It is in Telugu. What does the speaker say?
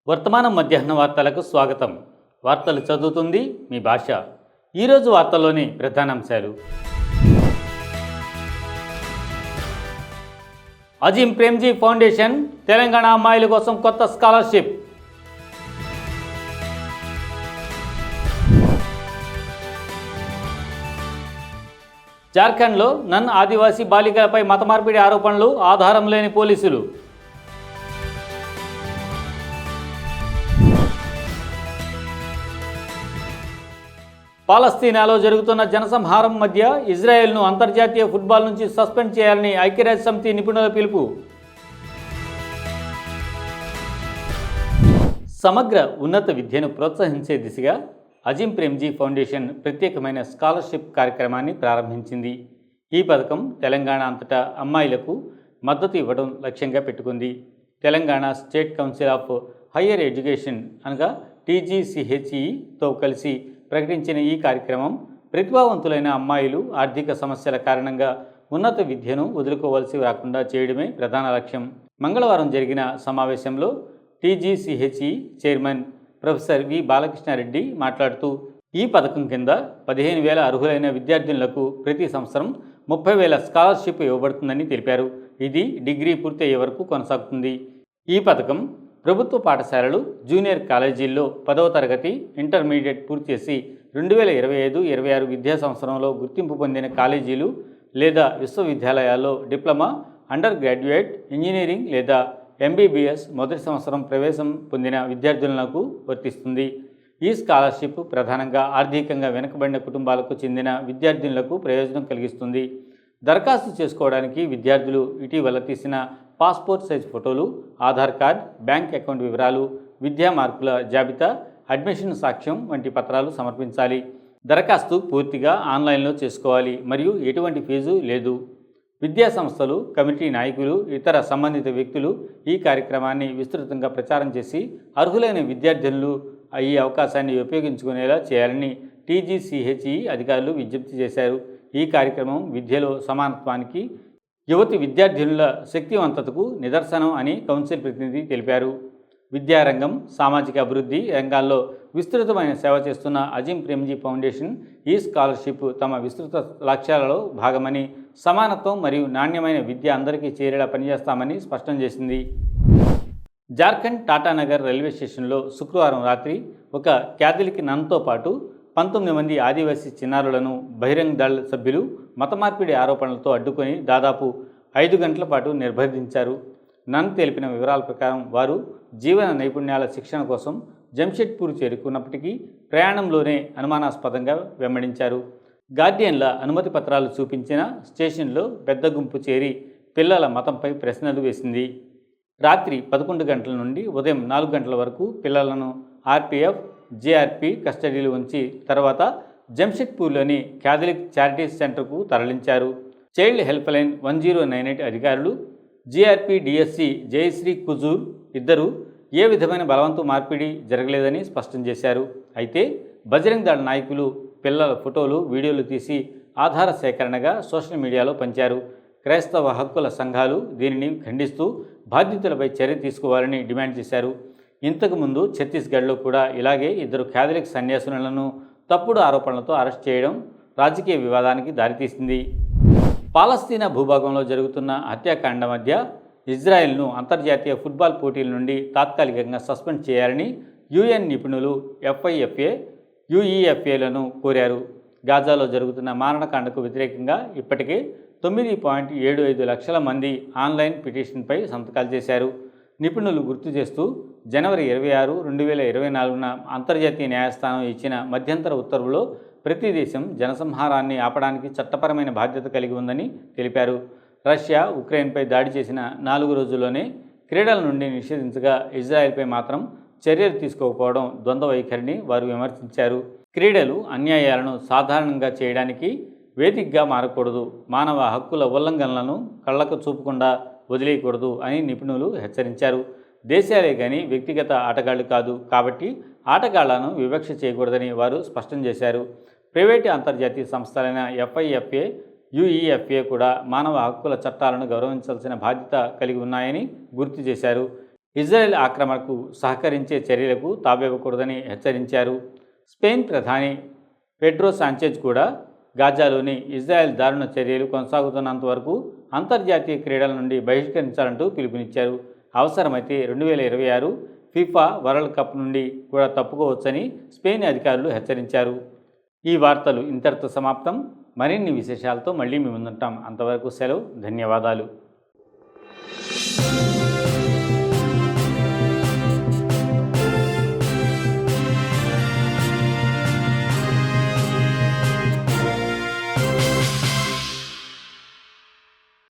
వర్తమానం మధ్యాహ్న వార్తలకు స్వాగతం. వార్తలు చదువుతుంది మీ భాష. ఈరోజు వార్తల్లోని ప్రధానాంశాలు. అజీం ప్రేమ్జీ ఫౌండేషన్ తెలంగాణ అమ్మాయిల కోసం కొత్త స్కాలర్షిప్. జార్ఖండ్లో నన్ ఆదివాసీ బాలికలపై మత మార్పిడి ఆరోపణలు, ఆధారం లేని పోలీసులు. పాలస్తీనాలో జరుగుతున్న జనసంహారం మధ్య ఇజ్రాయెల్ను అంతర్జాతీయ ఫుట్బాల్ నుంచి సస్పెండ్ చేయాలని ఐక్యరాజ్యసమితి నిపుణుల పిలుపు. సమగ్ర ఉన్నత విద్యను ప్రోత్సహించే దిశగా అజీం ప్రేమ్జీ ఫౌండేషన్ ప్రత్యేకమైన స్కాలర్షిప్ కార్యక్రమాన్ని ప్రారంభించింది. ఈ పథకం తెలంగాణ అంతటా అమ్మాయిలకు మద్దతు ఇవ్వడం లక్ష్యంగా పెట్టుకుంది. Telangana state council of higher education అనగా TGCHEతో కలిసి ప్రకటించిన ఈ కార్యక్రమం ప్రతిభావంతులైన అమ్మాయిలు ఆర్థిక సమస్యల కారణంగా ఉన్నత విద్యను వదులుకోవాల్సి రాకుండా చేయడమే ప్రధాన లక్ష్యం. మంగళవారం జరిగిన సమావేశంలో TGCHE chairman professor V Balakrishna Reddy మాట్లాడుతూ, ఈ పథకం కింద 15,000 అర్హులైన విద్యార్థులకు ప్రతి సంవత్సరం 30,000 స్కాలర్షిప్ ఇవ్వబడుతుందని తెలిపారు. ఇది డిగ్రీ పూర్తయ్యే వరకు కొనసాగుతుంది. ఈ పథకం ప్రభుత్వ పాఠశాలలు, జూనియర్ కాలేజీల్లో 10వ తరగతి, ఇంటర్మీడియట్ పూర్తి చేసి 2025-26 విద్యా సంవత్సరంలో గుర్తింపు పొందిన కాలేజీలు లేదా విశ్వవిద్యాలయాల్లో డిప్లొమా, అండర్ గ్రాడ్యుయేట్, ఇంజనీరింగ్ లేదా MBBS మొదటి సంవత్సరం ప్రవేశం పొందిన విద్యార్థులకు వర్తిస్తుంది. ఈ స్కాలర్షిప్ ప్రధానంగా ఆర్థికంగా వెనుకబడిన కుటుంబాలకు చెందిన విద్యార్థులకు ప్రయోజనం కలిగిస్తుంది. దరఖాస్తు చేసుకోవడానికి విద్యార్థులు ఇటీవల తీసిన పాస్పోర్ట్ సైజ్ ఫోటోలు, ఆధార్ కార్డ్, బ్యాంక్ అకౌంట్ వివరాలు, విద్యా మార్కుల జాబితా, అడ్మిషన్ సాక్ష్యం వంటి పత్రాలు సమర్పించాలి. దరఖాస్తు పూర్తిగా ఆన్లైన్లో చేసుకోవాలి మరియు ఎటువంటి ఫీజు లేదు. విద్యా సంస్థలు, కమిటీ నాయకులు, ఇతర సంబంధిత వ్యక్తులు ఈ కార్యక్రమాన్ని విస్తృతంగా ప్రచారం చేసి అర్హులైన విద్యార్థులు ఈ అవకాశాన్ని ఉపయోగించుకునేలా చేయాలని TGCHE అధికారులు విజ్ఞప్తి చేశారు. ఈ కార్యక్రమం విద్యలో సమానత్వానికి, యువతి విద్యార్థినుల శక్తివంతతకు నిదర్శనం అని కౌన్సిల్ ప్రతినిధి తెలిపారు. విద్యారంగం, సామాజిక అభివృద్ధి రంగాల్లో విస్తృతమైన సేవ చేస్తున్న అజీం ప్రేమ్జీ ఫౌండేషన్ ఈ స్కాలర్షిప్ తమ విస్తృత లక్ష్యాలలో భాగమని, సమానత్వం మరియు నాణ్యమైన విద్య అందరికీ చేరేలా పనిచేస్తామని స్పష్టం చేసింది. జార్ఖండ్ టాటానగర్ రైల్వే స్టేషన్లో శుక్రవారం రాత్రి ఒక క్యాథలిక్ నన్తో పాటు 19 మంది ఆదివాసీ చిన్నారులను బహిరంగ దళ్ సభ్యులు మత మార్పిడి ఆరోపణలతో అడ్డుకొని దాదాపు 5 గంటల పాటు నిర్బంధించారు. నన్ తెలిపిన వివరాల ప్రకారం వారు జీవన నైపుణ్యాల శిక్షణ కోసం జంషెడ్పూర్ చేరుకున్నప్పటికీ ప్రయాణంలోనే అనుమానాస్పదంగా వెంబడించారు. గార్డియన్ల అనుమతి పత్రాలు చూపించిన స్టేషన్లో పెద్ద గుంపు చేరి పిల్లల మతంపై ప్రశ్నలు వేసింది. రాత్రి 11 గంటల నుండి ఉదయం 4 గంటల వరకు పిల్లలను RPF, JRP కస్టడీలో ఉంచి తర్వాత జంషెడ్పూర్లోని క్యాథలిక్ చారిటీస్ సెంటర్కు తరలించారు. చైల్డ్ హెల్ప్ లైన్ 1098 అధికారులు, GRP DSC జయశ్రీ కుజూర్ ఇద్దరు ఏ విధమైన బలవంతు మార్పిడి జరగలేదని స్పష్టం చేశారు. అయితే బజరంగ్ దళ్ నాయకులు పిల్లల ఫోటోలు, వీడియోలు తీసి ఆధార సేకరణగా సోషల్ మీడియాలో పంచారు. క్రైస్తవ హక్కుల సంఘాలు దీనిని ఖండిస్తూ బాధ్యతలపై చర్య తీసుకోవాలని డిమాండ్ చేశారు. ఇంతకుముందు ఛత్తీస్గఢ్లో కూడా ఇలాగే 2 క్యాథలిక్ సన్యాసులను తప్పుడు ఆరోపణలతో అరెస్ట్ చేయడం రాజకీయ వివాదానికి దారితీసింది. పాలస్తీనా భూభాగంలో జరుగుతున్న హత్యాకాండ మధ్య ఇజ్రాయెల్ను అంతర్జాతీయ ఫుట్బాల్ పోటీల నుండి తాత్కాలికంగా సస్పెండ్ చేయాలని UN నిపుణులు FIFA, UEFA కోరారు. గాజాలో జరుగుతున్న మారణకాండకు వ్యతిరేకంగా ఇప్పటికే 9.75 లక్షల మంది ఆన్లైన్ పిటిషన్పై సంతకాలు చేశారు. నిపుణులు గుర్తు చేస్తూ, జనవరి 26, 2024న అంతర్జాతీయ న్యాయస్థానం ఇచ్చిన మధ్యంతర ఉత్తర్వులో ప్రతి దేశం జనసంహారాన్ని ఆపడానికి చట్టపరమైన బాధ్యత కలిగి ఉందని తెలిపారు. రష్యా ఉక్రెయిన్పై దాడి చేసిన 4 రోజుల్లోనే క్రీడల నుండి నిషేధించగా ఇజ్రాయెల్పై మాత్రం చర్యలు తీసుకోకపోవడం ద్వంద్వ వైఖరిని వారు విమర్శించారు. క్రీడలు అన్యాయాలను సాధారణంగా చేయడానికి వేదికగా మారకూడదు, మానవ హక్కుల ఉల్లంఘనలను కళ్లకు చూపకుండా వదిలేయకూడదు అని నిపుణులు హెచ్చరించారు. దేశాలే కానీ వ్యక్తిగత ఆటగాళ్లు కాదు, కాబట్టి ఆటగాళ్లను వివక్ష చేయకూడదని వారు స్పష్టం చేశారు. ప్రైవేటు అంతర్జాతీయ సంస్థలైన FIFA, UEFA కూడా మానవ హక్కుల చట్టాలను గౌరవించాల్సిన బాధ్యత కలిగి ఉన్నాయని గుర్తు చేశారు. ఇజ్రాయెల్ ఆక్రమణకు సహకరించే చర్యలకు తావివ్వకూడదని హెచ్చరించారు. స్పెయిన్ ప్రధాని పెడ్రో సాంచెజ్ కూడా గాజాలోని ఇజ్రాయెల్ దారుణ చర్యలు కొనసాగుతున్నంత వరకు అంతర్జాతీయ క్రీడల నుండి బహిష్కరించాలంటూ పిలుపునిచ్చారు. అవసరమైతే 2026 ఫిఫా వరల్డ్ కప్ నుండి కూడా తప్పుకోవచ్చని స్పెయిన్ అధికారులు హెచ్చరించారు. ఈ వార్తలు ఇంతటితో సమాప్తం. మరిన్ని విశేషాలతో మళ్ళీ మీ ముందుంటాం. అంతవరకు సెలవు. ధన్యవాదాలు.